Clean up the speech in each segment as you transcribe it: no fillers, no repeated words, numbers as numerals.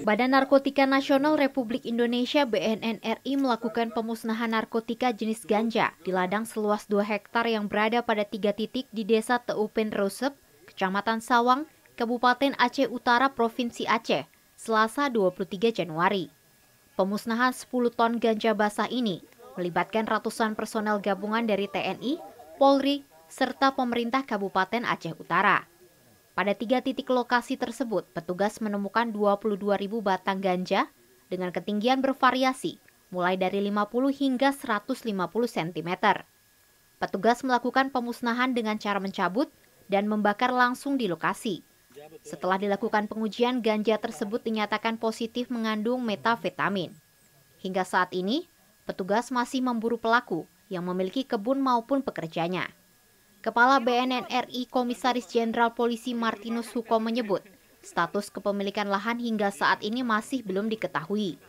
Badan Narkotika Nasional Republik Indonesia (BNN) RI melakukan pemusnahan narkotika jenis ganja di ladang seluas 2 hektar yang berada pada 3 titik di Desa Teupen Resep, Kecamatan Sawang, Kabupaten Aceh Utara, Provinsi Aceh, Selasa 23 Januari. Pemusnahan 10 ton ganja basah ini melibatkan ratusan personel gabungan dari TNI, Polri, serta pemerintah Kabupaten Aceh Utara. Pada 3 titik lokasi tersebut, petugas menemukan 22.000 batang ganja dengan ketinggian bervariasi, mulai dari 50 hingga 150 cm. Petugas melakukan pemusnahan dengan cara mencabut dan membakar langsung di lokasi. Setelah dilakukan pengujian, ganja tersebut dinyatakan positif mengandung metafetamin. Hingga saat ini, petugas masih memburu pelaku yang memiliki kebun maupun pekerjanya. Kepala BNN RI Komisaris Jenderal Polisi Martinus Hukom menyebut, status kepemilikan lahan hingga saat ini masih belum diketahui.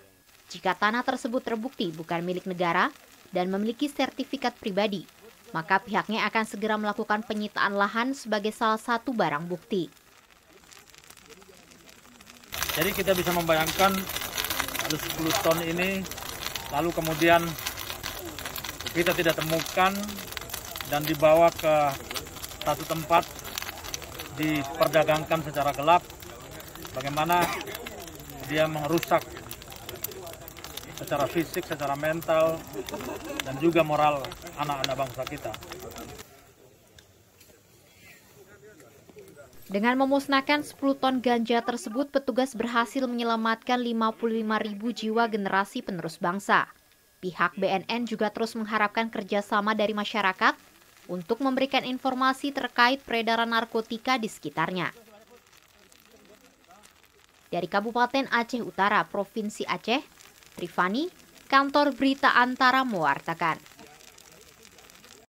Jika tanah tersebut terbukti bukan milik negara dan memiliki sertifikat pribadi, maka pihaknya akan segera melakukan penyitaan lahan sebagai salah satu barang bukti. Jadi kita bisa membayangkan ada 10 ton ini, lalu kemudian kita tidak temukan dan dibawa ke satu tempat diperdagangkan secara gelap, bagaimana dia merusak secara fisik, secara mental, dan juga moral anak-anak bangsa kita. Dengan memusnahkan 10 ton ganja tersebut, petugas berhasil menyelamatkan 55.000 jiwa generasi penerus bangsa. Pihak BNN juga terus mengharapkan kerjasama dari masyarakat untuk memberikan informasi terkait peredaran narkotika di sekitarnya. Dari Kabupaten Aceh Utara, Provinsi Aceh, Trifani, Kantor Berita Antara mewartakan.